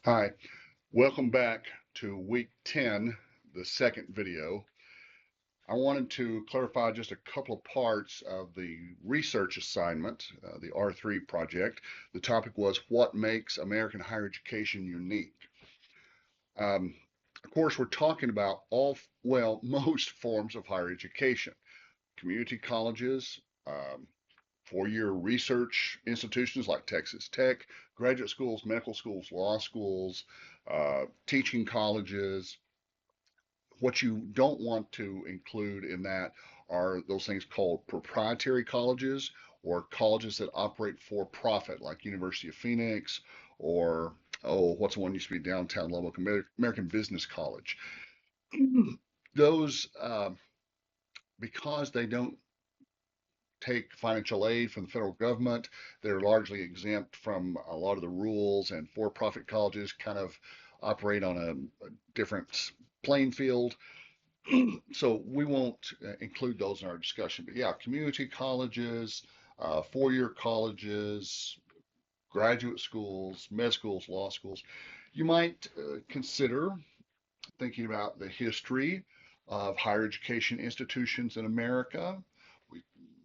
Hi, welcome back to week 10, the second video. I wanted to clarify just a couple of parts of the research assignment, the R3 project. The topic was what makes American higher education unique. Um, of course, we're talking about most forms of higher education, community colleges, um, four-year research institutions like Texas Tech, graduate schools, medical schools, law schools, teaching colleges. What you don't want to include in that are those things called proprietary colleges or colleges that operate for profit, like University of Phoenix or what's the one used to be downtown Lubbock, American Business College. Those, because they don't take financial aid from the federal government. They're largely exempt from a lot of the rules, and for-profit colleges kind of operate on a different playing field. So we won't include those in our discussion. But yeah, community colleges, four-year colleges, graduate schools, med schools, law schools. You might consider thinking about the history of higher education institutions in America. We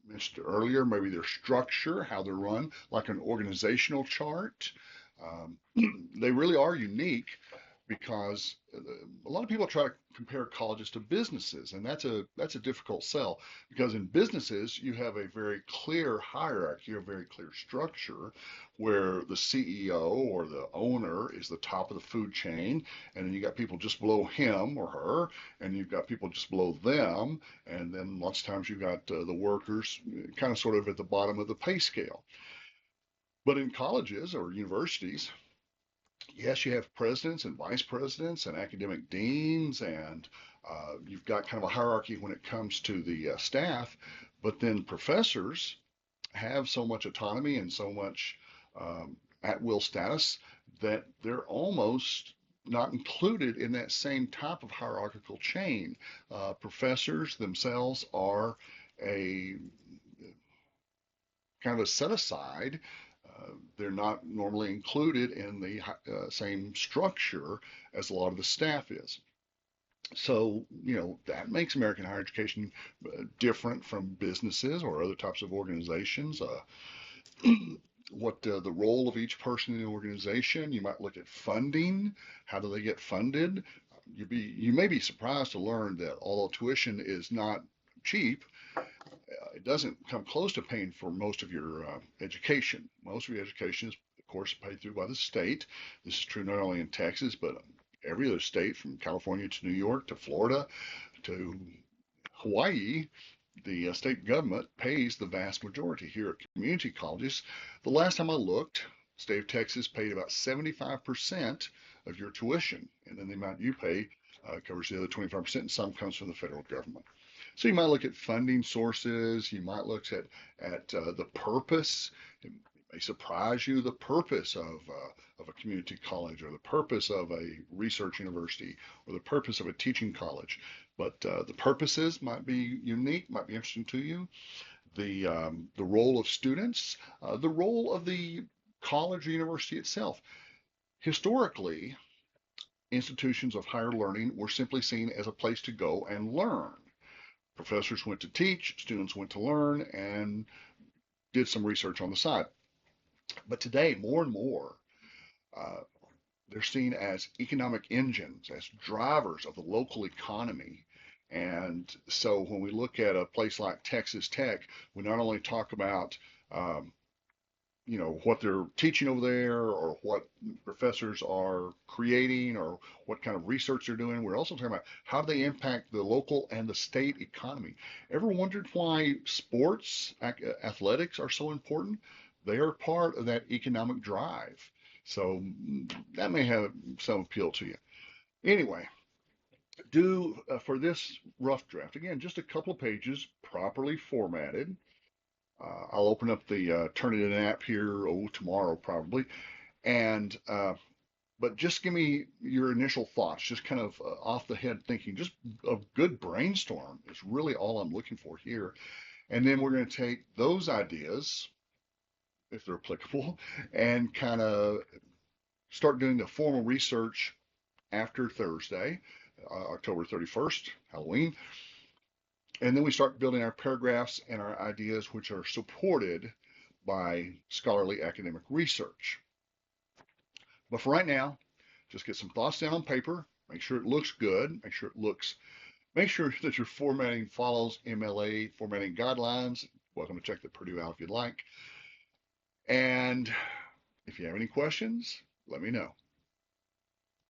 mentioned earlier, maybe their structure, how they're run, like an organizational chart. Um, they really are unique because a lot of people try to compare colleges to businesses, and that's a difficult sell because in businesses you have a very clear hierarchy, a very clear structure, where the CEO or the owner is the top of the food chain, and then you got people just below him or her, and you've got people just below them, and then lots of times you've got the workers kind of sort of at the bottom of the pay scale. But in colleges or universities, yes, you have presidents and vice presidents and academic deans, and you've got kind of a hierarchy when it comes to the staff. But then professors have so much autonomy and so much at will status that they're almost not included in that same type of hierarchical chain. Professors themselves are a kind of a set aside. They're not normally included in the same structure as a lot of the staff is. So, that makes American higher education different from businesses or other types of organizations. What the role of each person in the organization. You might look at funding. How do they get funded? You may be surprised to learn that although tuition is not cheap, it doesn't come close to paying for most of your education. Most of your education is, of course, paid through by the state. This is true not only in Texas, but every other state from California to New York to Florida to Hawaii. The state government pays the vast majority. Here at community colleges, the last time I looked, state of Texas paid about 75% of your tuition, and then the amount you pay covers the other 25%, and some comes from the federal government. So you might look at funding sources. You might look at the purpose. It may surprise you the purpose of a community college or the purpose of a research university or the purpose of a teaching college. But the purposes might be unique, might be interesting to you. The role of students, the role of the college or university itself. Historically, institutions of higher learning were simply seen as a place to go and learn. Professors went to teach, students went to learn, and did some research on the side. But today, more and more, uh, they're seen as economic engines, as drivers of the local economy. And so when we look at a place like Texas Tech, we not only talk about um, what they're teaching over there or what professors are creating or what kind of research they're doing. We're also talking about how do they impact the local and the state economy. Ever wondered why sports athletics are so important? They are part of that economic drive. So that may have some appeal to you. Anyway, do for this rough draft, again, just a couple of pages properly formatted. I'll open up the Turnitin app here, tomorrow probably, and but just give me your initial thoughts, just kind of off the head thinking, just a good brainstorm is really all I'm looking for here. And then we're going to take those ideas, if they're applicable, and kind of start doing the formal research after Thursday, October 31st, Halloween. And then we start building our paragraphs and our ideas, which are supported by scholarly academic research. But for right now, just get some thoughts down on paper. Make sure it looks good. Make sure that your formatting follows MLA formatting guidelines. Welcome to check the Purdue out if you'd like. And if you have any questions, let me know.